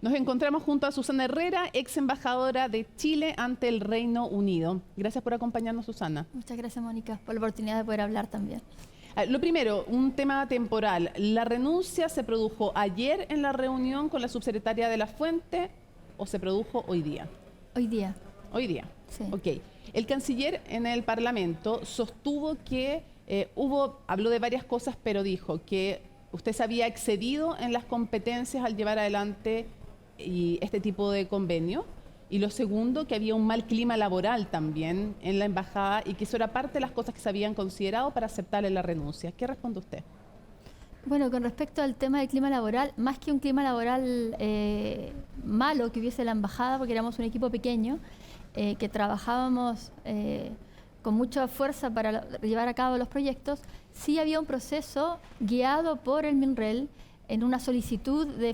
Nos encontramos junto a Susana Herrera, ex embajadora de Chile ante el Reino Unido. Gracias por acompañarnos, Susana. Muchas gracias, Mónica, por la oportunidad de poder hablar también. Lo primero, un tema temporal. ¿La renuncia se produjo ayer en la reunión con la subsecretaria de la Fuente o se produjo hoy día? Hoy día. Hoy día. Sí. Ok. El canciller en el Parlamento sostuvo que habló de varias cosas, pero dijo que usted se había excedido en las competencias al llevar adelante este tipo de convenio. Y lo segundo, que había un mal clima laboral también en la embajada y que eso era parte de las cosas que se habían considerado para aceptarle la renuncia. ¿Qué responde usted? Bueno, con respecto al tema del clima laboral, más que un clima laboral malo que hubiese la embajada, porque éramos un equipo pequeño, que trabajábamos con mucha fuerza para llevar a cabo los proyectos, sí había un proceso guiado por el MinRel en una solicitud de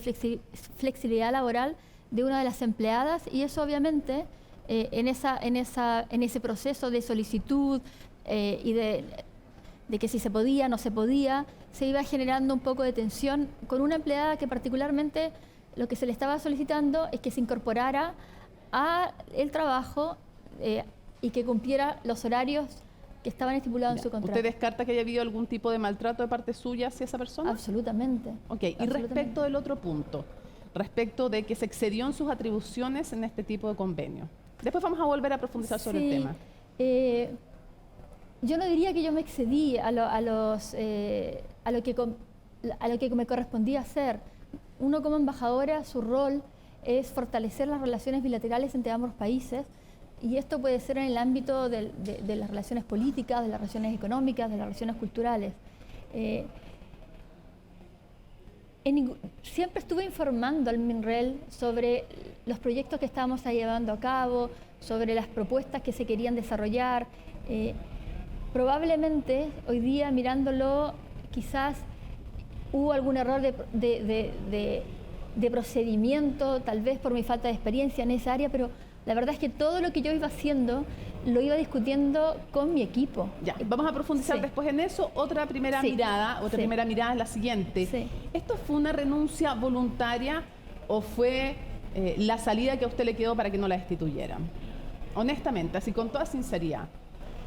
flexibilidad laboral de una de las empleadas, y eso obviamente en ese proceso de solicitud y de que si se podía, no se podía, se iba generando un poco de tensión con una empleada que particularmente lo que se le estaba solicitando es que se incorporara al trabajo y que cumpliera los horarios que estaban estipulados en su contrato. ¿Usted descarta que haya habido algún tipo de maltrato de parte suya hacia esa persona? Absolutamente. Ok, y respecto del otro punto, respecto de que se excedió en sus atribuciones en este tipo de convenio. Después vamos a volver a profundizar sobre el tema. Yo no diría que yo me excedí a lo que me correspondía hacer. Uno como embajadora, su rol es fortalecer las relaciones bilaterales entre ambos países, y esto puede ser en el ámbito de las relaciones políticas, de las relaciones económicas, de las relaciones culturales. Siempre estuve informando al MinRel sobre los proyectos que estábamos llevando a cabo, sobre las propuestas que se querían desarrollar. Probablemente hoy día, mirándolo, quizás hubo algún error de procedimiento, tal vez por mi falta de experiencia en esa área, pero la verdad es que todo lo que yo iba haciendo lo iba discutiendo con mi equipo. Ya, vamos a profundizar después en eso. Otra primera mirada es la siguiente. Sí. ¿Esto fue una renuncia voluntaria o fue la salida que a usted le quedó para que no la destituyeran? Honestamente, así con toda sinceridad,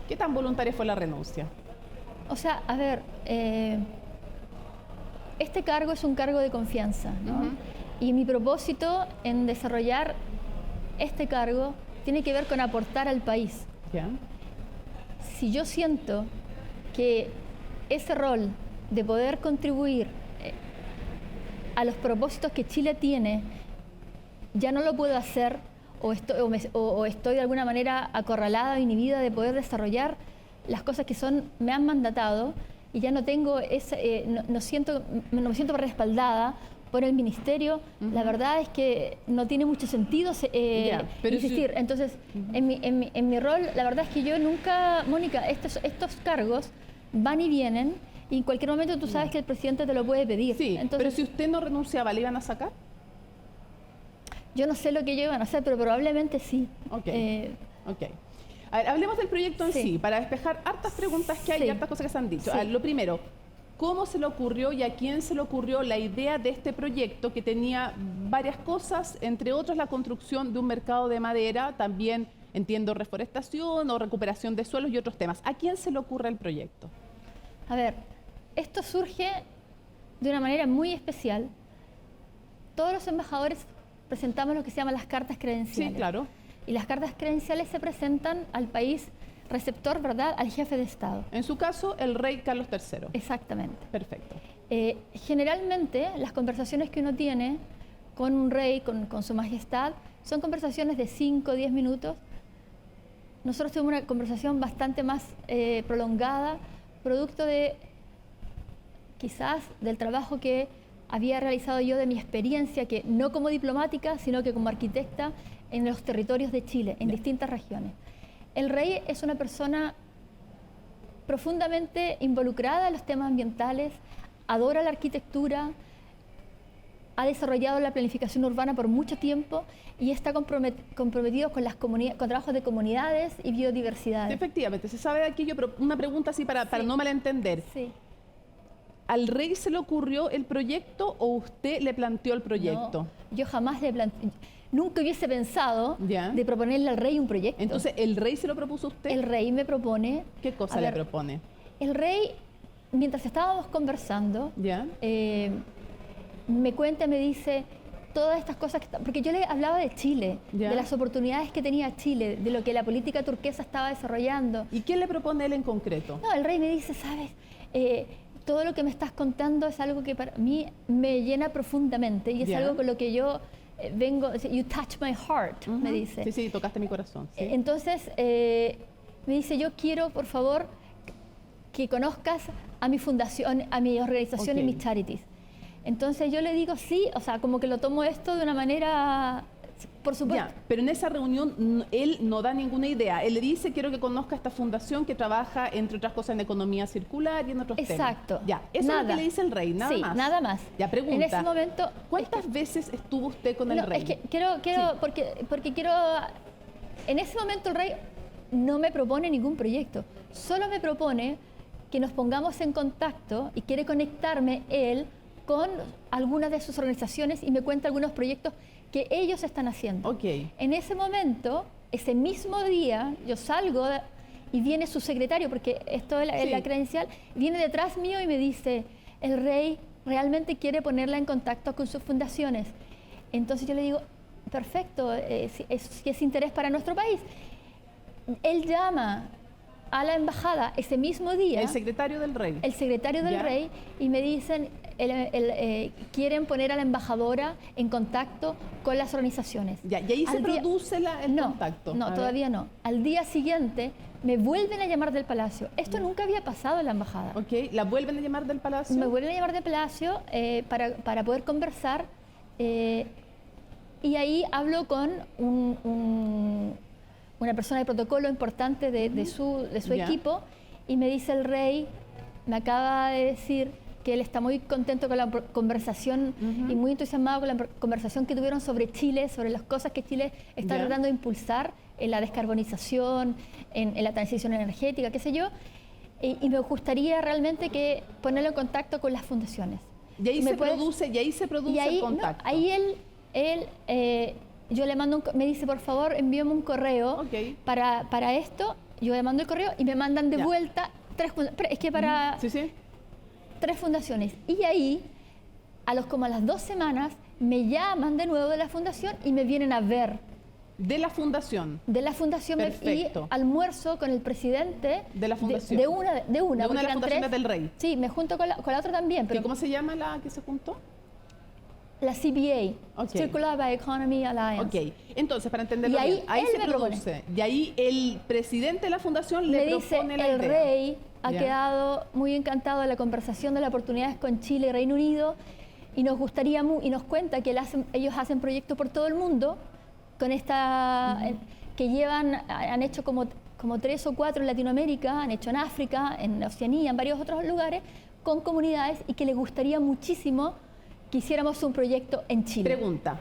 ¿qué tan voluntaria fue la renuncia? O sea, a ver, este cargo es un cargo de confianza, ¿no? Y mi propósito en desarrollar este cargo tiene que ver con aportar al país. ¿Ya? Si yo siento que ese rol de poder contribuir a los propósitos que Chile tiene, ya no lo puedo hacer, o estoy de alguna manera acorralada, inhibida de poder desarrollar las cosas que me han mandatado, y ya no tengo no me siento respaldada por el ministerio, la verdad es que no tiene mucho sentido insistir. Entonces, en mi rol, la verdad es que yo nunca, Mónica, estos cargos van y vienen, y en cualquier momento tú sabes que el presidente te lo puede pedir. Sí, entonces, pero si usted no renunciaba, ¿le iban a sacar? Yo no sé lo que ellos iban a hacer, pero probablemente sí. Ok. A ver, hablemos del proyecto en sí, para despejar hartas preguntas que hay y hartas cosas que se han dicho. A ver, lo primero, ¿cómo se le ocurrió y a quién se le ocurrió la idea de este proyecto que tenía varias cosas, entre otras la construcción de un mercado de madera, también entiendo reforestación o recuperación de suelos y otros temas? ¿A quién se le ocurre el proyecto? A ver, esto surge de una manera muy especial. Todos los embajadores presentamos lo que se llaman las cartas credenciales. Sí, claro. Y las cartas credenciales se presentan al país receptor, ¿verdad?, al jefe de Estado. En su caso, el rey Carlos III. Exactamente. Perfecto. Generalmente, las conversaciones que uno tiene con un rey, con su majestad, son conversaciones de 5 o 10 minutos. Nosotros tuvimos una conversación bastante más prolongada, producto de, quizás, del trabajo que había realizado yo, de mi experiencia, que no como diplomática, sino que como arquitecta en los territorios de Chile, en distintas regiones. El rey es una persona profundamente involucrada en los temas ambientales, adora la arquitectura, ha desarrollado la planificación urbana por mucho tiempo y está comprometido con trabajos de comunidades y biodiversidad. Sí, efectivamente, se sabe de aquello, pero una pregunta así para no malentender. Sí. ¿Al rey se le ocurrió el proyecto o usted le planteó el proyecto? No, yo jamás le planteé, nunca hubiese pensado Ya. de proponerle al rey un proyecto. Entonces, ¿el rey se lo propuso a usted? El rey me propone... ¿Qué cosa a le ver, propone? El rey, mientras estábamos conversando, ¿Ya? me cuenta, me dice todas estas cosas, porque yo le hablaba de Chile, Ya. de las oportunidades que tenía Chile, de lo que la política turquesa estaba desarrollando. ¿Y qué le propone él en concreto? No, el rey me dice, sabes, todo lo que me estás contando es algo que para mí me llena profundamente y es Ya. algo con lo que yo vengo, you touch my heart, me Ujú. dice. Sí, sí, tocaste mi corazón. Sí. Entonces, me dice, yo quiero, por favor, que conozcas a mi fundación, a mi organización Ok. y mis charities. Entonces yo le digo sí, o sea, como que lo tomo esto de una manera, por supuesto. Ya, pero en esa reunión él no da ninguna idea. Él le dice, quiero que conozca esta fundación que trabaja, entre otras cosas, en economía circular y en otros temas. Exacto. Ya, eso es lo que le dice el rey, nada sí, más. nada más. Ya, pregunta. En ese momento... ¿Cuántas veces estuvo usted con el No, rey? es que quiero Sí. porque quiero... En ese momento el rey no me propone ningún proyecto, solo me propone que nos pongamos en contacto y quiere conectarme él con algunas de sus organizaciones y me cuenta algunos proyectos que ellos están haciendo. Ok. En ese momento, ese mismo día, yo salgo y viene su secretario, porque esto es Sí. la credencial, viene detrás mío y me dice, el rey realmente quiere ponerla en contacto con sus fundaciones. Entonces yo le digo, perfecto, si es interés para nuestro país. Él llama a la embajada ese mismo día, El secretario del rey. el secretario del Ya. rey, y me dicen, quieren poner a la embajadora en contacto con las organizaciones. Ya, y ahí se Al día- produce el contacto. No, A ver. todavía no. Al día siguiente me vuelven a llamar del palacio. Esto nunca había pasado en la embajada. Ok, ¿la vuelven a llamar del palacio? Me vuelven a llamar del palacio para poder conversar y ahí hablo con una persona de protocolo importante de su Ya. equipo y me dice el rey, me acaba de decir que él está muy contento con la conversación y muy entusiasmado con la conversación que tuvieron sobre Chile, sobre las cosas que Chile está Ya. tratando de impulsar en la descarbonización, en la transición energética, qué sé yo, y me gustaría realmente que ponerlo en contacto con las fundaciones. Y ahí ¿Me se puedes- produce, y ahí, el no, contacto. ahí yo le mando me dice, por favor, envíame un correo Ok. para esto. Yo le mando el correo y me mandan de Ya. vuelta es que para Sí, sí. 3 fundaciones. Y ahí, como a las 2 semanas, me llaman de nuevo de la fundación y me vienen a ver. De la fundación. De la fundación y Perfecto. almuerzo con el presidente De la fundación. de una De una porque de las eran fundaciones 3. del rey. Sí, me junto con la otra también, pero ¿Y cómo se llama la que se juntó? la CBA, Ok. Circular Bioeconomy Alliance. Ok, entonces para entenderlo Y ahí bien, ahí él se me propone. produce. Y ahí el presidente de la fundación le Me dice, propone la el idea. rey ha Ya. quedado muy encantado de la conversación de las oportunidades con Chile y Reino Unido y nos gustaría y nos cuenta que ellos hacen proyectos por todo el mundo con que han hecho como 3 o 4 en Latinoamérica, han hecho en África, en Oceanía, en varios otros lugares, con comunidades y que les gustaría muchísimo que hiciéramos un proyecto en Chile. Pregunta,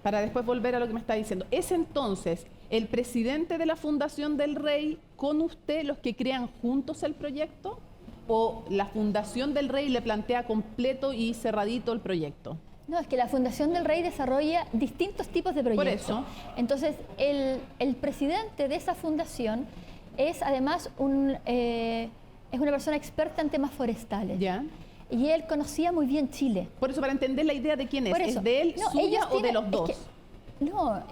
para después volver a lo que me está diciendo. ¿Es entonces el presidente de la Fundación del Rey con usted los que crean juntos el proyecto? ¿O la Fundación del Rey le plantea completo y cerradito el proyecto? No, es que la Fundación del Rey desarrolla distintos tipos de proyectos. Por eso. Entonces, el presidente de esa fundación es además es una persona experta en temas forestales. ¿Ya? Y él conocía muy bien Chile. Por eso, para entender la idea de quién es. Por eso. ¿Es de él, No, suya ellos o de tienen- los es dos? No,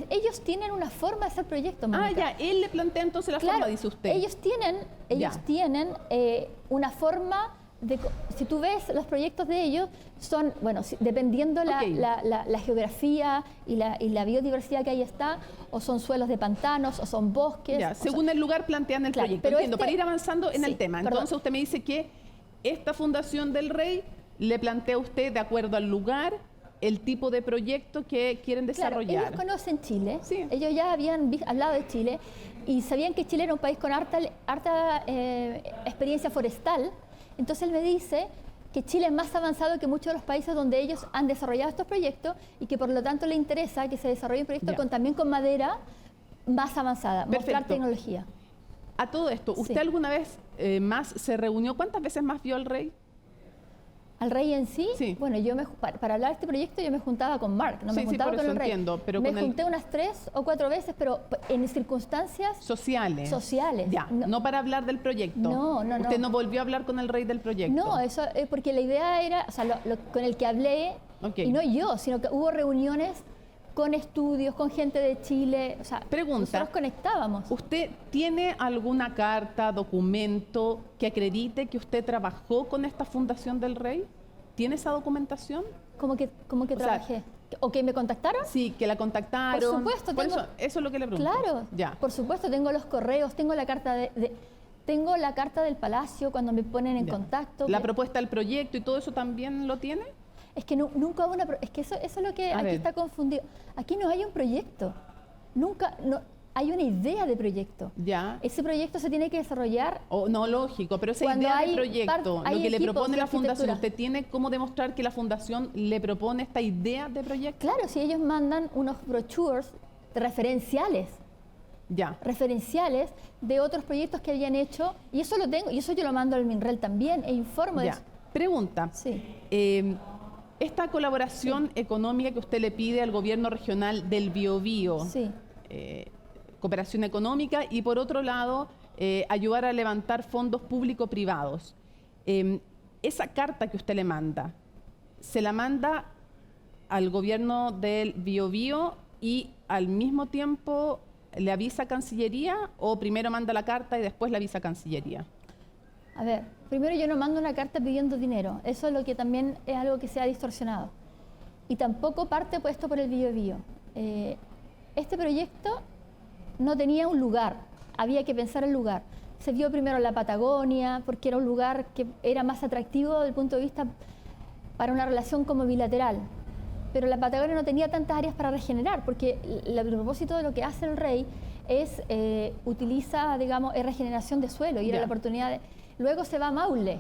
ellos tienen una forma de hacer proyectos, Ah, Mónica. ya, él le plantea entonces la Claro, forma, dice usted. ellos Ya. tienen una forma si tú ves los proyectos de ellos, son, bueno, dependiendo Ok. la geografía y la biodiversidad que ahí está, o son suelos de pantanos, o son bosques. Ya, o según el lugar plantean el Claro, proyecto. pero Entiendo, este- para ir avanzando en sí, el tema. perdón. Entonces usted me dice que esta Fundación del Rey le plantea a usted, de acuerdo al lugar, el tipo de proyecto que quieren Claro, desarrollar. ellos conocen Chile, Sí. ellos ya habían hablado de Chile y sabían que Chile era un país con harta experiencia forestal. Entonces él me dice que Chile es más avanzado que muchos de los países donde ellos han desarrollado estos proyectos y que por lo tanto le interesa que se desarrolle un proyecto Ya. también con madera más avanzada, mostrar Perfecto. tecnología. A todo esto, ¿usted Sí. alguna vez más se reunió? ¿Cuántas veces más vio al rey? ¿Al rey en sí? Sí. Bueno, para hablar de este proyecto yo me juntaba con Mark, no me juntaba por con eso el rey. entiendo, pero me con junté unas 3 o 4 veces, pero en circunstancias sociales. sociales. No para hablar del proyecto. No. Usted no volvió a hablar con el rey del proyecto. No, eso porque la idea era, o sea, con el que hablé, y no yo, sino que hubo reuniones con estudios, con gente de Chile, o sea, Pregunta, nosotros conectábamos. ¿usted tiene alguna carta, documento que acredite que usted trabajó con esta Fundación del Rey? ¿Tiene esa documentación? ¿Cómo que trabajé? ¿O que me contactaron? Sí, que la contactaron. Por supuesto, eso es lo que le pregunto. Claro, ya. Por supuesto, tengo los correos, tengo la carta tengo la carta del Palacio cuando me ponen en contacto. ¿La propuesta del proyecto y todo eso también lo tiene? Es que nunca hubo es que eso es lo que aquí está confundido. Aquí no hay un proyecto. Nunca hay una idea de proyecto. Ya. Ese proyecto se tiene que desarrollar. No, lógico, pero esa idea de proyecto, lo que le propone la fundación, ¿usted tiene cómo demostrar que la fundación le propone esta idea de proyecto? Claro, si ellos mandan unos brochures referenciales. Ya. Referenciales de otros proyectos que habían hecho, y eso lo tengo, y eso yo lo mando al MINREL también, e informo de eso. Pregunta. Sí. Esta colaboración económica que usted le pide al gobierno regional del Biobío, sí. Cooperación económica, y por otro lado, ayudar a levantar fondos público-privados. Esa carta que usted le manda, ¿se la manda al gobierno del Biobío y al mismo tiempo le avisa a Cancillería, o primero manda la carta y después le avisa a Cancillería? A ver, primero yo no mando una carta pidiendo dinero, eso es lo que también es algo que se ha distorsionado. Y tampoco parte puesto por el Biobío. Este proyecto no tenía un lugar, había que pensar el lugar. Se vio primero la Patagonia, porque era un lugar que era más atractivo desde el punto de vista para una relación como bilateral. Pero la Patagonia no tenía tantas áreas para regenerar, porque el propósito de lo que hace el rey es, utiliza, digamos, regeneración de suelo y era la oportunidad de... Luego se va a Maule.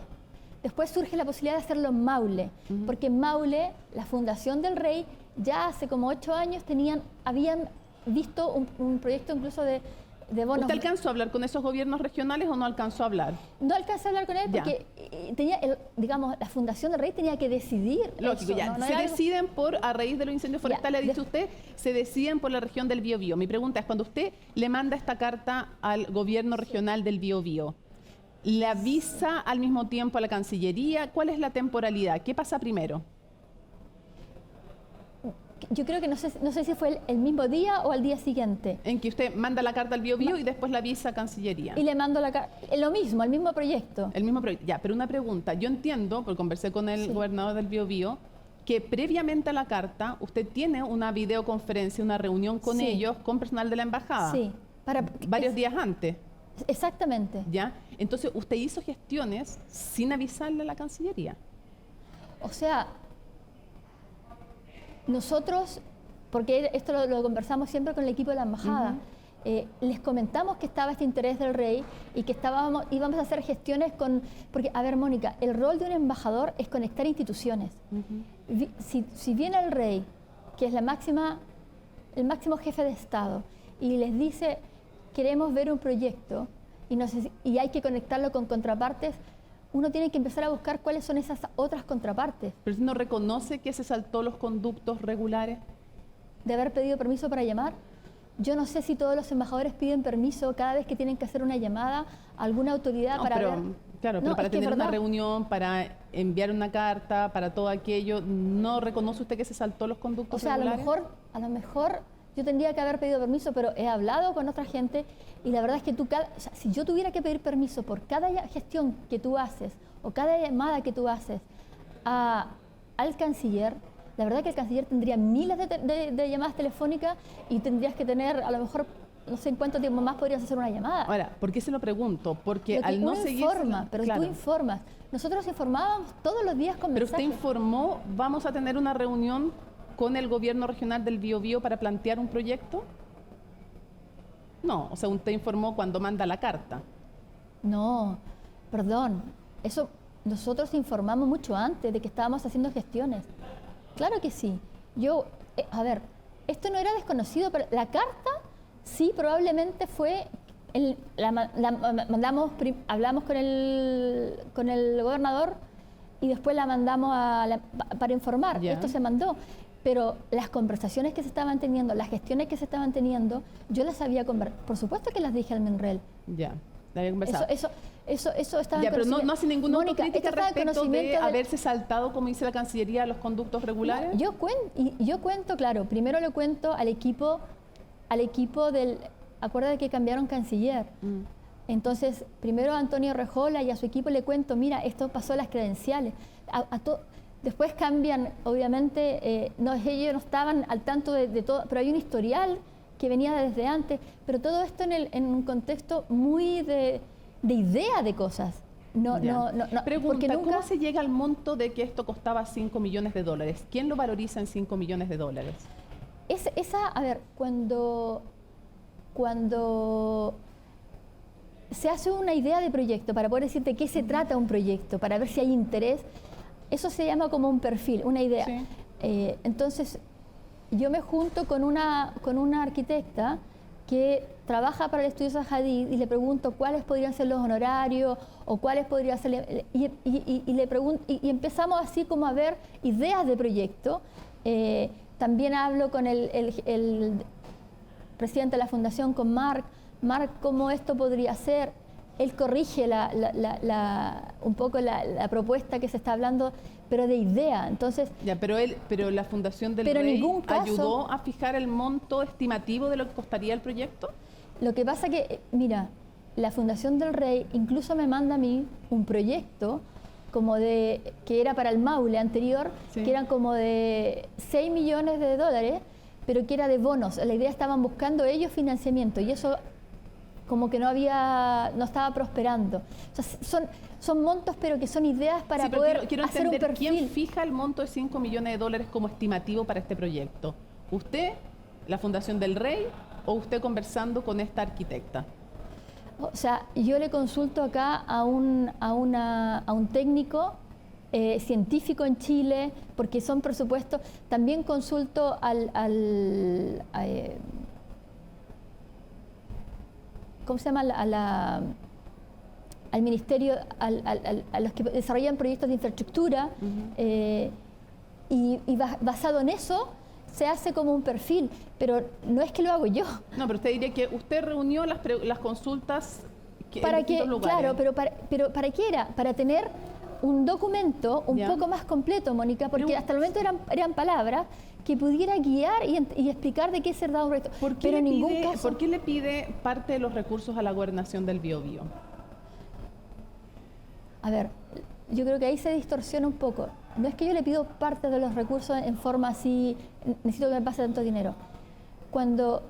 Después surge la posibilidad de hacerlo en Maule, porque en Maule, la Fundación del Rey, ya hace como 8 años habían visto un proyecto incluso de bonos. ¿Usted alcanzó a hablar con esos gobiernos regionales o no alcanzó a hablar? No alcancé a hablar con él porque digamos, la Fundación del Rey tenía que decidir. Lógico, eso, ya. Se deciden a raíz de los incendios forestales, ha dicho usted, se deciden por la región del Biobío. Mi pregunta es, cuando usted le manda esta carta al gobierno regional del Biobío, ¿le avisa al mismo tiempo a la Cancillería? ¿Cuál es la temporalidad? ¿Qué pasa primero? Yo creo que no sé si fue el mismo día o al día siguiente. En que usted manda la carta al Biobío y después la avisa a Cancillería. Y le mando la carta, lo mismo, el mismo proyecto. El mismo proyecto, ya, pero una pregunta. Yo entiendo, porque conversé con el gobernador del Biobío, que previamente a la carta usted tiene una videoconferencia, una reunión con ellos, con personal de la embajada. Sí. Varios días antes. Exactamente. ¿Ya? Entonces, usted hizo gestiones sin avisarle a la Cancillería. O sea, nosotros, porque esto lo conversamos siempre con el equipo de la embajada, les comentamos que estaba este interés del rey y que íbamos a hacer gestiones porque, a ver, Mónica, el rol de un embajador es conectar instituciones. Si viene el rey, que es el máximo jefe de Estado, y les dice, queremos ver un proyecto y hay que conectarlo con contrapartes, uno tiene que empezar a buscar cuáles son esas otras contrapartes. ¿Pero usted no reconoce que se saltó los conductos regulares? ¿De haber pedido permiso para llamar? Yo no sé si todos los embajadores piden permiso cada vez que tienen que hacer una llamada a alguna autoridad para ver... Claro, pero para tener una reunión, para enviar una carta, para todo aquello, ¿no reconoce usted que se saltó los conductos regulares? A lo mejor yo tendría que haber pedido permiso, pero he hablado con otra gente y la verdad es que si yo tuviera que pedir permiso por cada gestión que tú haces o cada llamada que tú haces al canciller, la verdad que el canciller tendría miles de llamadas telefónicas y tendrías que tener, a lo mejor, no sé en cuánto tiempo más podrías hacer una llamada. Ahora, ¿por qué se lo pregunto? Porque al no seguir... Pero tú informas. Nosotros informábamos todos los días con mensajes. Pero usted informó, vamos a tener una reunión con el gobierno regional del Biobío para plantear un proyecto. No, o sea, usted informó cuando manda la carta. No, perdón. Eso nosotros informamos mucho antes de que estábamos haciendo gestiones. Claro que sí. A ver, esto no era desconocido, pero la carta sí probablemente fue... hablamos con el gobernador y después la mandamos para informar. Ya. Esto se mandó. Pero las conversaciones que se estaban teniendo, las gestiones que se estaban teniendo, yo las había conversado. Por supuesto que las dije al MinRel. Ya, la había conversado. Eso estaba en Ya, pero no hace ninguna Mónica, autocrítica esto estaba en respecto de conocimiento haberse saltado, como dice la Cancillería, los conductos regulares. Yo cuento, claro, primero le cuento al equipo del... Acuérdate que cambiaron canciller. Entonces, primero a Antonio Rejola y a su equipo le cuento, mira, esto pasó las credenciales. Después cambian, obviamente, ellos no estaban al tanto de todo, pero hay un historial que venía desde antes, pero todo esto en un contexto muy de idea de cosas. Pregunta, porque nunca... ¿cómo se llega al monto de que esto costaba $5 millones? ¿Quién lo valoriza en $5 millones? A ver, cuando se hace una idea de proyecto, para poder decirte qué se trata un proyecto, para ver si hay interés, eso se llama como un perfil, una idea. Sí. Entonces, yo me junto con una arquitecta que trabaja para el estudio Zaha Hadid y le pregunto cuáles podrían ser los honorarios o cuáles podrían ser... Y empezamos así como a ver ideas de proyecto. También hablo con el presidente de la fundación, con Marc, cómo esto podría ser. Él corrige un poco la propuesta que se está hablando, pero de idea. Entonces, ya, pero la Fundación del Rey ayudó a fijar el monto estimativo de lo que costaría el proyecto. Lo que pasa que, mira, la Fundación del Rey incluso me manda a mí un proyecto que era para el Maule anterior, sí, que eran como de $6 millones, pero que era de bonos. La idea, estaban buscando ellos financiamiento y eso como que no estaba prosperando. O sea, son montos, pero que son ideas para poder quiero hacer un perfil. ¿Quién fija el monto de $5 millones como estimativo para este proyecto? ¿Usted, la Fundación del Rey, o usted conversando con esta arquitecta? O sea, yo le consulto acá a un técnico científico en Chile, porque son presupuestos. También consulto ¿cómo se llama? Al ministerio, a los que desarrollan proyectos de infraestructura, y basado en eso se hace como un perfil, pero no es que lo hago yo. No, pero usted diría que usted reunió las consultas ¿Para en distintos lugares. Claro, pero ¿para qué era? Para tener un documento un poco más completo, Mónica, porque hasta el momento eran palabras que pudiera guiar y explicar de qué se da un proyecto. ¿Por qué le pide parte de los recursos a la Gobernación del Biobío? A ver, yo creo que ahí se distorsiona un poco. No es que yo le pido parte de los recursos en forma así, necesito que me pase tanto dinero. Cuando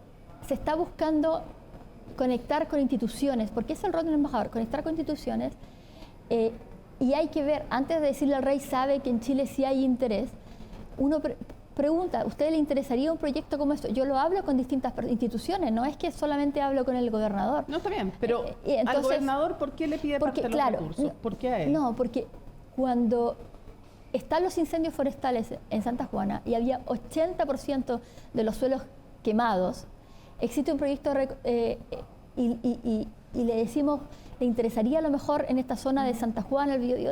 se está buscando conectar con instituciones, porque es el rol del embajador, conectar con instituciones, y hay que ver, antes de decirle al rey, sabe que en Chile sí hay interés, uno pregunta, ¿a usted le interesaría un proyecto como esto? Yo lo hablo con distintas instituciones, no es que solamente hablo con el gobernador. No, está bien, pero entonces, al gobernador, ¿por qué le pide parte de los recursos? ¿Por qué a él? No, porque cuando están los incendios forestales en Santa Juana y había 80% de los suelos quemados, existe un proyecto y le decimos, ¿le interesaría a lo mejor en esta zona de Santa Juana, el Biobío?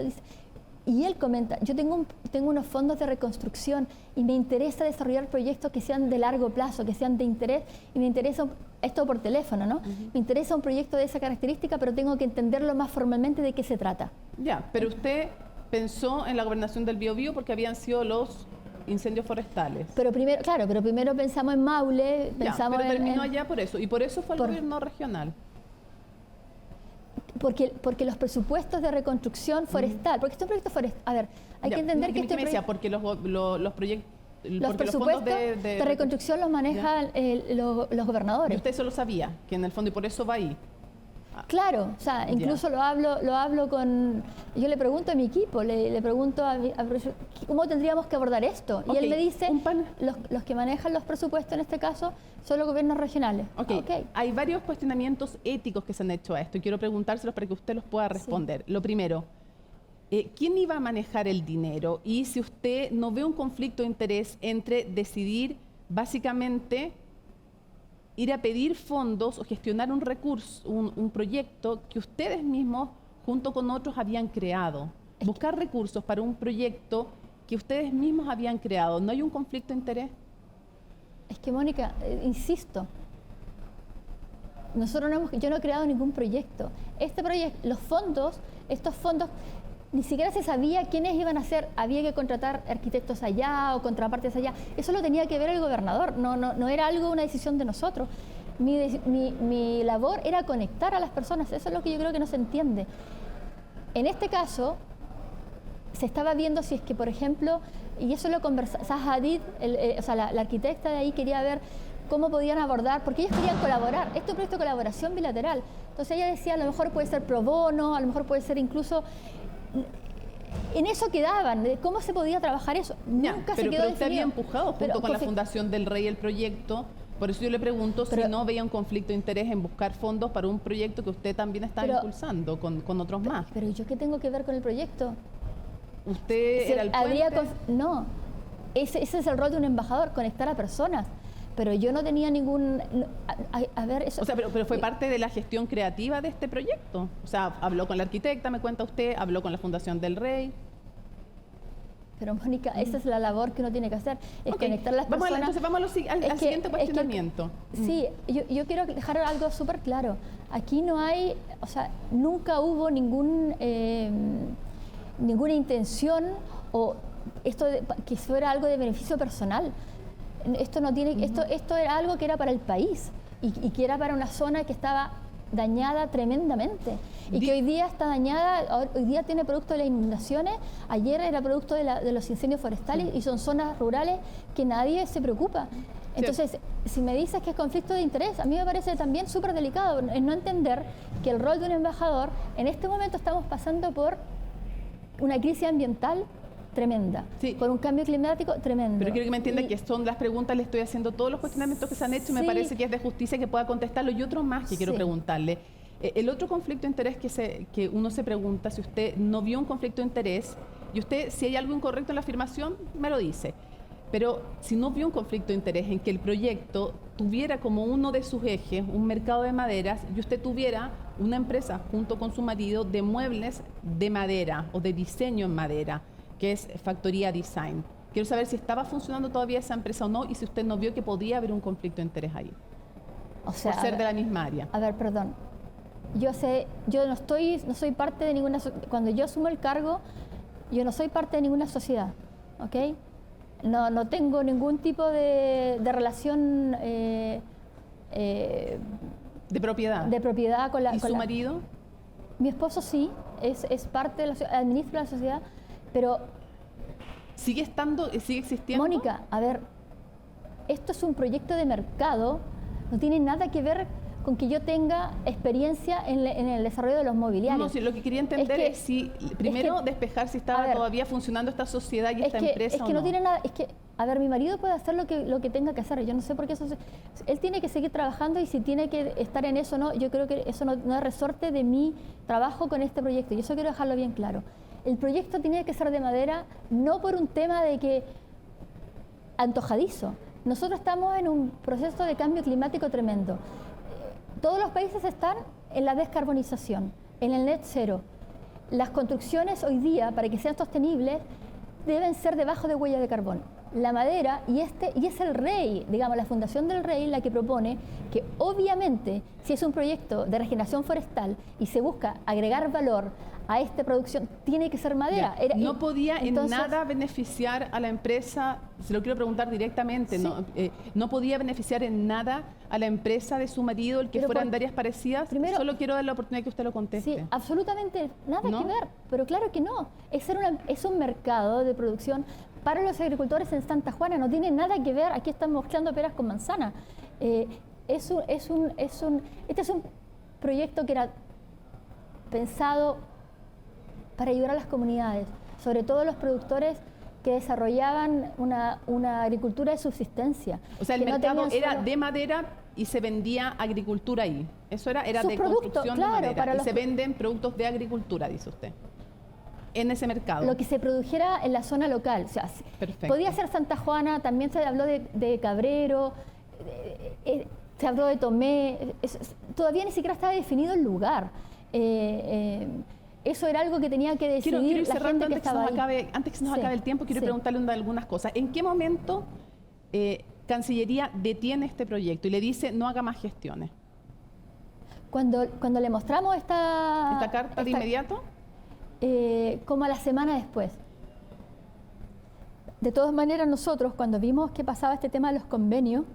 Y él comenta, yo tengo unos fondos de reconstrucción y me interesa desarrollar proyectos que sean de largo plazo, que sean de interés, y me interesa, esto por teléfono, ¿no? Me interesa un proyecto de esa característica, pero tengo que entenderlo más formalmente de qué se trata. Ya, pero usted pensó en la Gobernación del Biobío porque habían sido los incendios forestales. Pero primero pensamos en Maule, pensamos pero terminó allá por eso, y por eso fue al gobierno regional. Porque los presupuestos de reconstrucción forestal, porque este es un proyecto forestal, a ver, hay que entender que este proyecto... porque los proyectos... Los presupuestos de reconstrucción los manejan los gobernadores. ¿Y usted eso lo sabía? Que en el fondo, y por eso va ahí. Claro, o sea, incluso lo hablo con... Yo le pregunto a mi equipo, le pregunto ¿cómo tendríamos que abordar esto? Y él me dice, los que manejan los presupuestos en este caso son los gobiernos regionales. Okay. Hay varios cuestionamientos éticos que se han hecho a esto y quiero preguntárselos para que usted los pueda responder. Sí. Lo primero, ¿quién iba a manejar el dinero? Y si usted no ve un conflicto de interés entre decidir básicamente ir a pedir fondos o gestionar un recurso, un proyecto que ustedes mismos junto con otros habían creado. buscar recursos para un proyecto que ustedes mismos habían creado. ¿No hay un conflicto de interés? Es que, Mónica, insisto, yo no he creado ningún proyecto. Este proyecto, estos fondos, ni siquiera se sabía quiénes iban a ser. Había que contratar arquitectos allá o contrapartes allá. Eso lo tenía que ver el gobernador, no era una decisión de nosotros. Mi labor era conectar a las personas, eso es lo que yo creo que no se entiende. En este caso, se estaba viendo si es que, por ejemplo, y eso lo conversaba, Zaha Hadid, la arquitecta de ahí quería ver cómo podían abordar, porque ellos querían colaborar. Este es un proyecto de colaboración bilateral. Entonces ella decía, a lo mejor puede ser pro bono, a lo mejor puede ser incluso... En eso quedaban, de cómo se podía trabajar eso. Nunca se quedó pero usted había definido. empujado junto con la Fundación del Rey el proyecto. Por eso yo le pregunto si no veía un conflicto de interés en buscar fondos para un proyecto que usted también está impulsando con otros más. Pero ¿yo qué tengo que ver con el proyecto? ¿Usted era el puente? No, ese es el rol de un embajador, conectar a personas. Pero yo no tenía ningún... A ver, eso... O sea, pero fue parte de la gestión creativa de este proyecto. O sea, habló con la arquitecta, me cuenta usted, habló con la Fundación del Rey. Pero, Mónica, esa es la labor que uno tiene que hacer, es conectar a las personas. Entonces vamos al siguiente cuestionamiento. Sí, yo quiero dejar algo súper claro. Aquí no hay, o sea, nunca hubo ninguna intención o que fuera algo de beneficio personal. Esto no tiene, esto era algo que era para el país y que era para una zona que estaba dañada tremendamente y que hoy día está dañada, hoy día tiene producto de las inundaciones, ayer era producto de los incendios forestales y son zonas rurales que nadie se preocupa. Entonces, si me dices que es conflicto de interés, a mí me parece también súper delicado en no entender que el rol de un embajador, en este momento estamos pasando por una crisis ambiental tremenda, por un cambio climático tremendo. Pero quiero que me entienda que son las preguntas, le estoy haciendo todos los cuestionamientos que se han hecho y me parece que es de justicia que pueda contestarlo y otro más que quiero preguntarle. El otro conflicto de interés que uno se pregunta, si usted no vio un conflicto de interés y usted, si hay algo incorrecto en la afirmación, me lo dice. Pero si no vio un conflicto de interés en que el proyecto tuviera como uno de sus ejes un mercado de maderas y usted tuviera una empresa junto con su marido de muebles de madera o de diseño en madera, que es Factoría Design. Quiero saber si estaba funcionando todavía esa empresa o no y si usted no vio que podía haber un conflicto de interés ahí. O sea, por ser de la misma área. A ver, perdón. Yo no soy parte de ninguna... Cuando yo asumo el cargo, yo no soy parte de ninguna sociedad, ¿ok? No tengo ningún tipo de relación... ¿De propiedad? De propiedad con la... ¿Y su marido? Mi esposo sí, es parte de la sociedad, administra la sociedad, pero... ¿Sigue existiendo? Mónica, a ver, esto es un proyecto de mercado, no tiene nada que ver con que yo tenga experiencia en el desarrollo de los mobiliarios. No, sí, lo que quería entender es si, primero, despejar si estaba todavía funcionando esta sociedad y esta empresa Es que no tiene nada, a ver, mi marido puede hacer lo que tenga que hacer, yo no sé por qué él tiene que seguir trabajando y si tiene que estar en eso o no, yo creo que eso no es resorte de mi trabajo con este proyecto, y eso quiero dejarlo bien claro. El proyecto tiene que ser de madera, no por un tema de que antojadizo. Nosotros estamos en un proceso de cambio climático tremendo. Todos los países están en la descarbonización, en el net cero. Las construcciones hoy día, para que sean sostenibles, deben ser debajo de huella de carbón. La madera, y es el Rey, digamos, la Fundación del Rey la que propone que obviamente, si es un proyecto de regeneración forestal y se busca agregar valor a esta producción, tiene que ser madera. No podía en nada beneficiar a la empresa, se lo quiero preguntar directamente, sí. No podía beneficiar en nada a la empresa de su marido, el que fueran de áreas parecidas. Primero, solo quiero dar la oportunidad que usted lo conteste. Sí, absolutamente nada que ver, pero claro que no. Es un mercado de producción para los agricultores en Santa Juana, no tiene nada que ver, aquí estamos mezclando peras con manzanas. Este es un proyecto que era pensado para ayudar a las comunidades, sobre todo los productores que desarrollaban una agricultura de subsistencia. O sea, el mercado era de madera y se vendía agricultura ahí. Eso era de construcción de madera. Y se venden productos de agricultura, dice usted, en ese mercado. Lo que se produjera en la zona local. O sea, podía ser Santa Juana, también se habló de Cabrero, se habló de Tomé, todavía ni siquiera estaba definido el lugar. eso era algo que tenía que decidir quiero ir la cerrando gente que estaba ahí. antes que se nos Sí, acabe el tiempo, quiero sí. preguntarle algunas cosas. ¿En qué momento Cancillería detiene este proyecto y le dice no haga más gestiones? Cuando le mostramos ¿Esta carta de inmediato? como a la semana después. De todas maneras, nosotros cuando vimos que pasaba este tema de los convenios,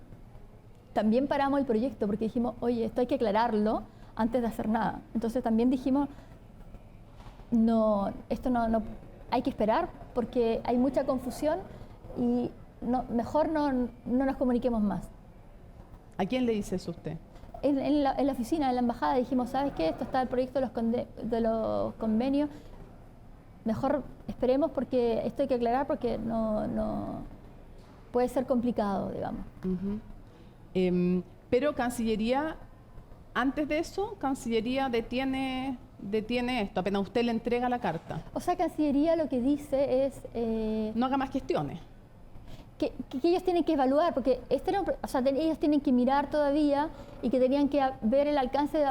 también paramos el proyecto porque dijimos, oye, esto hay que aclararlo antes de hacer nada. Entonces también dijimos, no, esto no hay que esperar porque hay mucha confusión y mejor no nos comuniquemos más. ¿A quién le dice eso usted? En la oficina, en la embajada, dijimos, ¿sabes qué? Esto está el proyecto de los convenios. Mejor esperemos porque esto hay que aclarar porque no puede ser complicado, digamos. Pero Cancillería, antes de eso, Cancillería detiene esto, apenas usted le entrega la carta. O sea, Cancillería lo que dice es... no haga más gestiones. Que ellos tienen que evaluar, porque ellos tienen que mirar todavía y que tenían que ver el alcance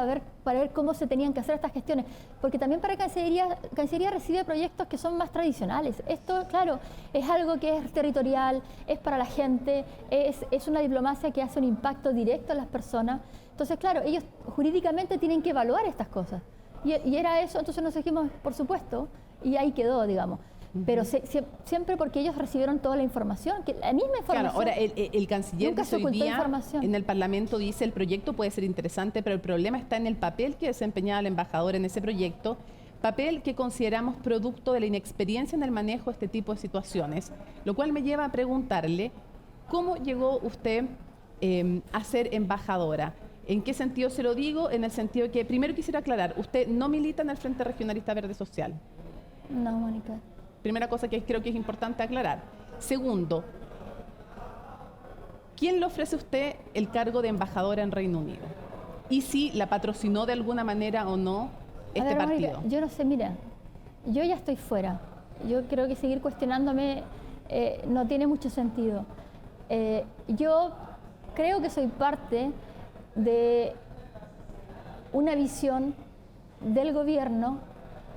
para ver cómo se tenían que hacer estas gestiones. Porque también para Cancillería recibe proyectos que son más tradicionales. Esto, claro, es algo que es territorial, es para la gente, es una diplomacia que hace un impacto directo en las personas. Entonces, claro, ellos jurídicamente tienen que evaluar estas cosas. Y era eso, entonces nos dijimos, por supuesto, y ahí quedó, digamos. Pero siempre porque ellos recibieron toda la información, que la misma información. Claro, ahora el canciller nunca se hoy ocultó día información. En el Parlamento dice el proyecto puede ser interesante, pero el problema está en el papel que desempeñaba el embajador en ese proyecto, papel que consideramos producto de la inexperiencia en el manejo de este tipo de situaciones, lo cual me lleva a preguntarle cómo llegó usted a ser embajadora. ¿En qué sentido se lo digo? En el sentido que, primero quisiera aclarar, usted no milita en el Frente Regionalista Verde Social. No, Mónica. Primera cosa que creo que es importante aclarar. Segundo, ¿quién le ofrece a usted el cargo de embajadora en Reino Unido? Y si la patrocinó de alguna manera o no este partido. Mónica, yo no sé, mira, yo ya estoy fuera. Yo creo que seguir cuestionándome no tiene mucho sentido. Yo creo que soy parte de una visión del gobierno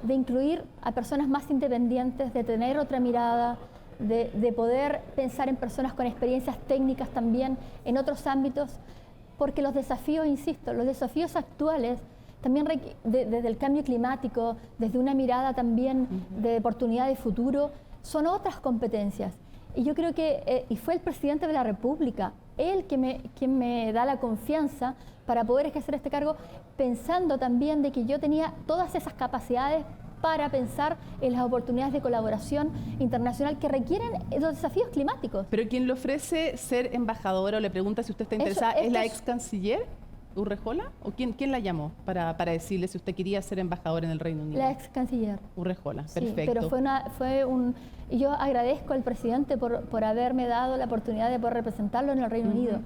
de incluir a personas más independientes, de tener otra mirada, de poder pensar en personas con experiencias técnicas también en otros ámbitos, porque los desafíos, insisto, los desafíos actuales, también desde el cambio climático, desde una mirada también de oportunidad de futuro, son otras competencias. Y yo creo que, y fue el presidente de la República, él quien me da la confianza para poder ejercer este cargo, pensando también de que yo tenía todas esas capacidades para pensar en las oportunidades de colaboración internacional que requieren los desafíos climáticos. Pero quien le ofrece ser embajadora o le pregunta si usted está interesada, ¿es la ex canciller Urrejola? ¿O quién la llamó para decirle si usted quería ser embajadora en el Reino Unido? La ex canciller. Urrejola, Sí, perfecto. pero yo agradezco al presidente por haberme dado la oportunidad de poder representarlo en el Reino Unido.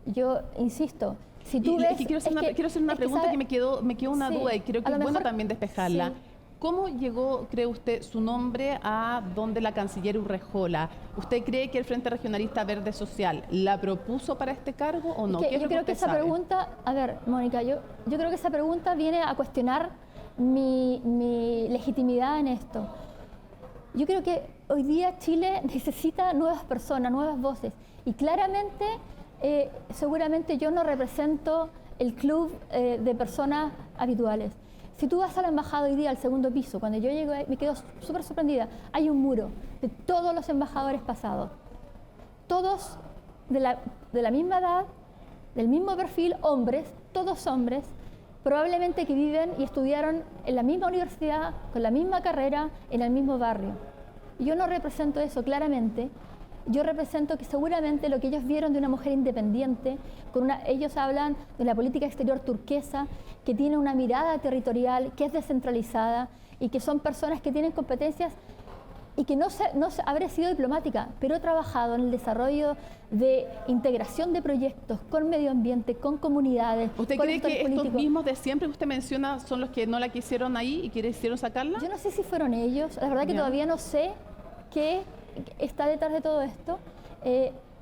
Yo insisto, si tú ves... quiero hacer una pregunta que me quedó una duda y creo que es bueno también despejarla. Sí. ¿Cómo llegó, cree usted, su nombre a donde la canciller Urrejola? ¿Usted cree que el Frente Regionalista Verde Social la propuso para este cargo o no? Yo creo que esa pregunta, a ver, Mónica, yo creo que esa pregunta viene a cuestionar mi legitimidad en esto. Yo creo que hoy día Chile necesita nuevas personas, nuevas voces. Y claramente, seguramente yo no represento el club de personas habituales. Si tú vas a la embajada hoy día, al segundo piso, cuando yo llego, me quedo súper sorprendida. Hay un muro de todos los embajadores pasados. Todos de la misma edad, del mismo perfil, hombres, todos hombres, probablemente que viven y estudiaron en la misma universidad, con la misma carrera, en el mismo barrio. Y yo no represento eso claramente. Yo represento que seguramente lo que ellos vieron de una mujer independiente, ellos hablan de la política exterior turquesa, que tiene una mirada territorial, que es descentralizada y que son personas que tienen competencias y que no habré sido diplomática, pero he trabajado en el desarrollo de integración de proyectos con medio ambiente, con comunidades. ¿Usted cree que estos mismos de siempre que usted menciona son los que no la quisieron ahí y quisieron sacarla? Yo no sé si fueron ellos, la verdad que todavía no sé qué está detrás de todo esto,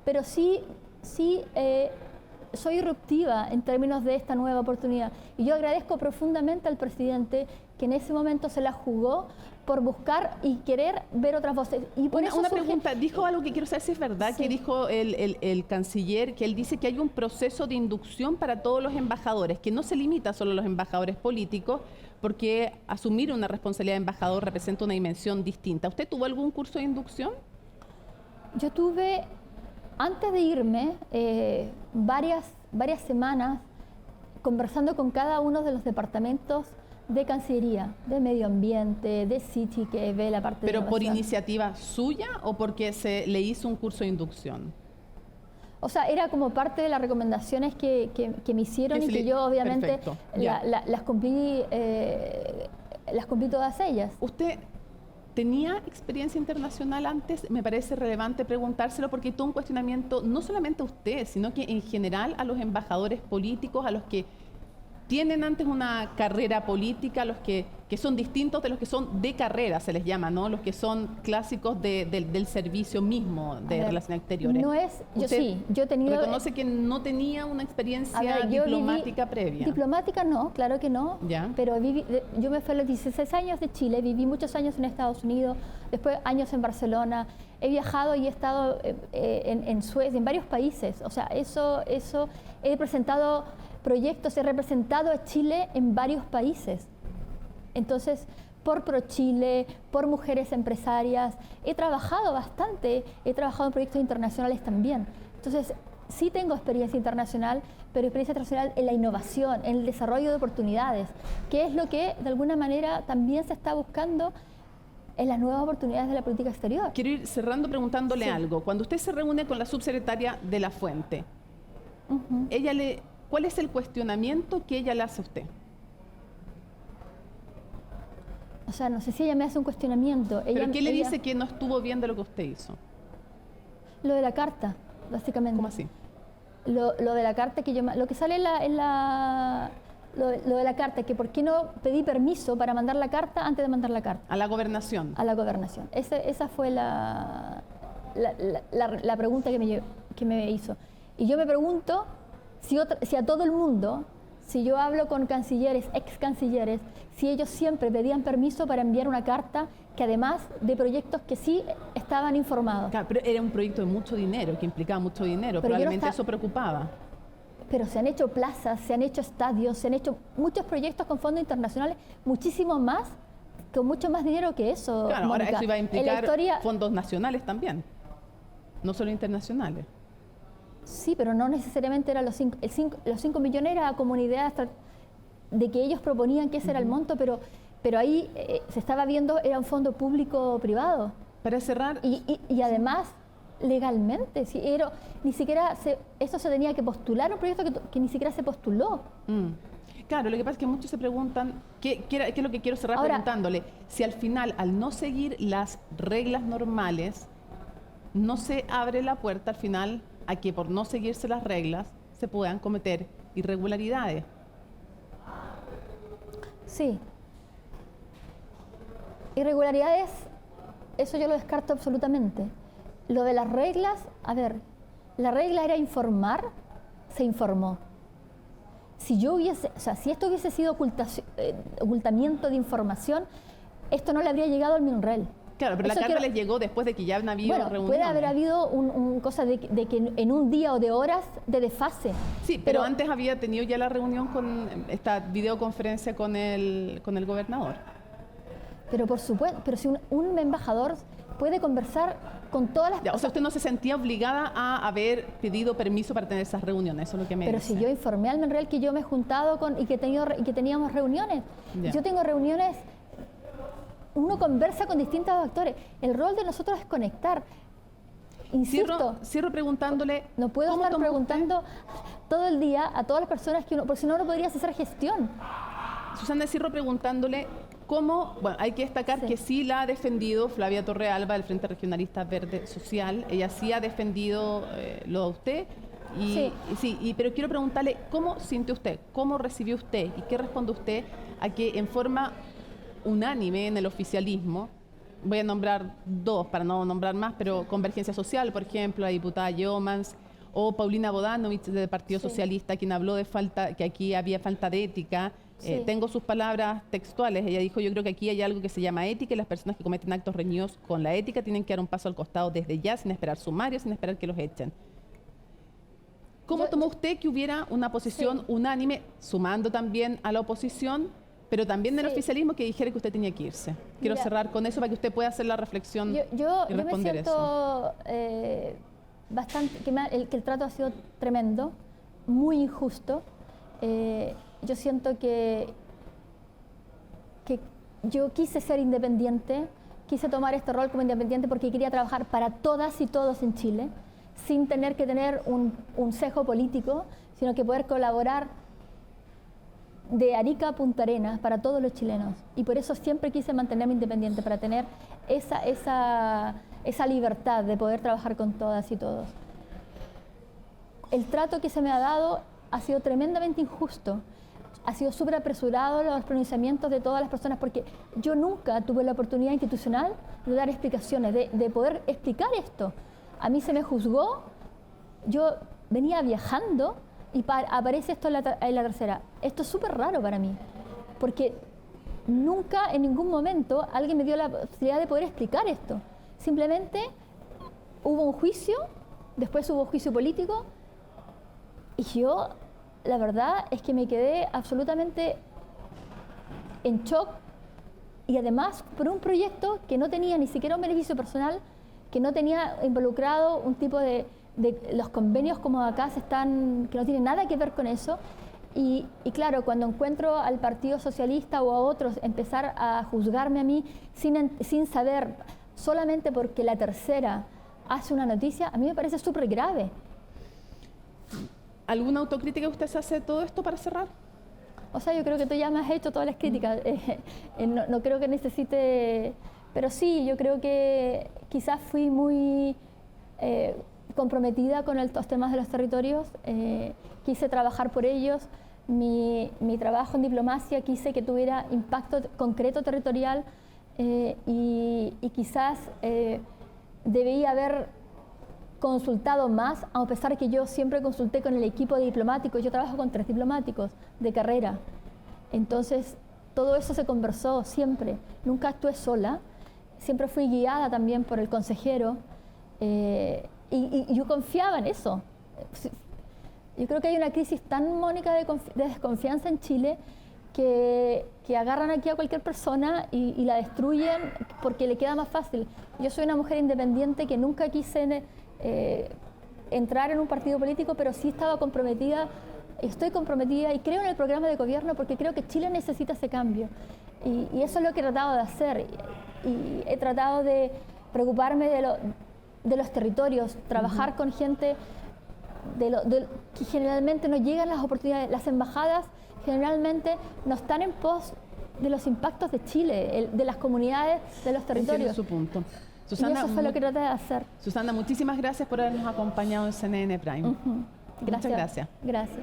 pero sí soy irruptiva en términos de esta nueva oportunidad. Y yo agradezco profundamente al presidente que en ese momento se la jugó por buscar y querer ver otras voces. Y por eso una surge... pregunta, dijo algo que quiero saber si es verdad, Sí. que dijo el canciller, que él dice que hay un proceso de inducción para todos los embajadores, que no se limita solo a los embajadores políticos, porque asumir una responsabilidad de embajador representa una dimensión distinta. ¿Usted tuvo algún curso de inducción? Yo tuve, antes de irme, varias semanas conversando con cada uno de los departamentos de Cancillería, de Medio Ambiente, de City, que ve la parte de ¿Pero por innovación. iniciativa suya o porque se le hizo un curso de inducción? O sea, era como parte de las recomendaciones que me hicieron y que yo obviamente Perfecto, ya. las cumplí todas ellas. ¿Usted tenía experiencia internacional antes? Me parece relevante preguntárselo porque hay todo un cuestionamiento, no solamente a usted, sino que en general a los embajadores políticos, a los que tienen antes una carrera política, los que son distintos de los que son de carrera, se les llama, ¿no? Los que son clásicos del servicio mismo de relaciones exteriores. No es, ¿Usted yo he tenido... reconoce que no tenía una experiencia yo diplomática previa? Diplomática no, claro que no. Ya. Pero yo me fui a los 16 años de Chile, viví muchos años en Estados Unidos, después años en Barcelona. He viajado y he estado en Suecia, en varios países. O sea, eso he presentado proyectos, he representado a Chile en varios países. Entonces, por ProChile, por Mujeres Empresarias, he trabajado bastante, he trabajado en proyectos internacionales también. Entonces, sí tengo experiencia internacional, pero experiencia internacional en la innovación, en el desarrollo de oportunidades, que es lo que de alguna manera también se está buscando en las nuevas oportunidades de la política exterior. Quiero ir cerrando preguntándole Sí. algo. Cuando usted se reúne con la subsecretaria de la Fuente, ¿cuál es el cuestionamiento que ella le hace a usted? O sea, no sé si ella me hace un cuestionamiento. ¿Pero qué le dice que no estuvo bien de lo que usted hizo? Lo de la carta, básicamente. ¿Cómo así? Lo de la carta que lo que sale lo de la carta, que por qué no pedí permiso para mandar la carta antes de mandar la carta A la gobernación. a la gobernación. Esa fue la pregunta que me hizo. Y yo me pregunto si a todo el mundo, si yo hablo con cancilleres, ex cancilleres, si ellos siempre pedían permiso para enviar una carta que además de proyectos que sí estaban informados. Claro, pero era un proyecto de mucho dinero, que implicaba mucho dinero. Pero yo no Probablemente estaba- eso preocupaba. Pero se han hecho plazas, se han hecho estadios, se han hecho muchos proyectos con fondos internacionales, muchísimo más, con mucho más dinero que eso. Claro, ahora Mónica. eso iba a En la implicar historia, fondos nacionales también, no solo internacionales. sí, pero no necesariamente eran los 5 millones, era como una idea de que ellos proponían que ese era el monto, pero ahí se estaba viendo, era un fondo público-privado. Para cerrar, Y además, legalmente, ni siquiera eso se tenía que postular, un proyecto que ni siquiera se postuló. Claro, lo que pasa es que muchos se preguntan, ¿qué es lo que quiero cerrar Ahora- preguntándole? Si al final, al no seguir las reglas normales, no se abre la puerta al final a que por no seguirse las reglas se puedan cometer irregularidades. Sí. Irregularidades, eso yo lo descarto absolutamente. Lo de las reglas, a ver, la regla era informar, se informó. Si esto hubiese sido ocultamiento de información, esto no le habría llegado al MINREL. Claro, pero la Eso carta quiero- les llegó después de que ya han habido Bueno, reuniones. puede haber habido un cosa de que en un día o de horas de desfase. Sí, pero antes había tenido ya la reunión con esta videoconferencia con el gobernador. Pero por supuesto, pero si un embajador puede conversar con todas las Ya, o sea, usted no se sentía obligada a haber pedido permiso para tener esas reuniones, eso es lo que me Pero dice. si yo informé al MINREL que yo me he juntado y que teníamos reuniones. Ya. Yo tengo reuniones, uno conversa con distintos actores. El rol de nosotros es conectar. Insisto, Cierro preguntándole. no puedo ¿cómo estar tomó preguntando todo el día a todas las personas porque si no, no podrías hacer gestión. usted? Susana, cierro preguntándole cómo, bueno, hay que destacar Sí. que sí la ha defendido Flavia Torrealba del Frente Regionalista Verde Social, ella sí ha defendido lo de usted. Pero quiero preguntarle, ¿cómo sintió usted? ¿Cómo recibió usted? ¿Y qué responde usted a que en forma unánime en el oficialismo, voy a nombrar dos para no nombrar más, pero Convergencia Social, por ejemplo, la diputada Yeomans, o Paulina Bodanovich del Partido Sí. Socialista, quien habló de que aquí había falta de ética, Sí. Tengo sus palabras textuales. Ella dijo, yo creo que aquí hay algo que se llama ética y las personas que cometen actos reñidos con la ética tienen que dar un paso al costado desde ya, sin esperar sumarios, sin esperar que los echen. ¿Cómo tomó usted que hubiera una posición unánime, sumando también a la oposición, pero también del oficialismo, que dijera que usted tenía que irse? Quiero cerrar con eso para que usted pueda hacer la reflexión yo y me responder siento bastante, que el trato ha sido tremendo, muy injusto. Yo siento que yo quise ser independiente, quise tomar este rol como independiente porque quería trabajar para todas y todos en Chile, sin tener que tener un sesgo político, sino que poder colaborar de Arica a Punta Arenas para todos los chilenos. Y por eso siempre quise mantenerme independiente, para tener esa libertad de poder trabajar con todas y todos. El trato que se me ha dado ha sido tremendamente injusto. Ha sido súper apresurado los pronunciamientos de todas las personas, porque yo nunca tuve la oportunidad institucional de dar explicaciones, de poder explicar esto. A mí se me juzgó, yo venía viajando y aparece esto en la tercera. Esto es súper raro para mí, porque nunca en ningún momento alguien me dio la posibilidad de poder explicar esto. Simplemente hubo un juicio, después hubo juicio político, y yo, la verdad es que me quedé absolutamente en shock, y además por un proyecto que no tenía ni siquiera un beneficio personal, que no tenía involucrado un tipo de los convenios como acá que no tienen nada que ver con eso. Y claro, cuando encuentro al Partido Socialista o a otros empezar a juzgarme a mí sin saber, solamente porque la tercera hace una noticia, a mí me parece súper grave. ¿Alguna autocrítica usted se hace de todo esto para cerrar? O sea, yo creo que tú ya me has hecho todas las críticas. No creo que necesite... Pero sí, yo creo que quizás fui muy comprometida con los temas de los territorios. Quise trabajar por ellos. Mi trabajo en diplomacia quise que tuviera impacto concreto territorial, y quizás debía haber consultado más, a pesar de que yo siempre consulté con el equipo de diplomáticos. Yo trabajo con 3 diplomáticos de carrera. Entonces, todo eso se conversó siempre. Nunca actué sola. Siempre fui guiada también por el consejero, y yo confiaba en eso. Yo creo que hay una crisis tan mónica de desconfianza en Chile que agarran aquí a cualquier persona y la destruyen porque le queda más fácil. Yo soy una mujer independiente que nunca quise entrar en un partido político, pero sí estaba comprometida, estoy comprometida y creo en el programa de gobierno porque creo que Chile necesita ese cambio. Y eso es lo que he tratado de hacer. Y he tratado de preocuparme de los territorios, trabajar con gente que generalmente no llegan las oportunidades. Las embajadas generalmente no están en pos de los impactos de Chile, de las comunidades, de los territorios. Entiendo su punto. Susana, y eso fue lo que traté de hacer. Susana, muchísimas gracias por habernos acompañado en CNN Prime. Gracias. Muchas gracias. Gracias.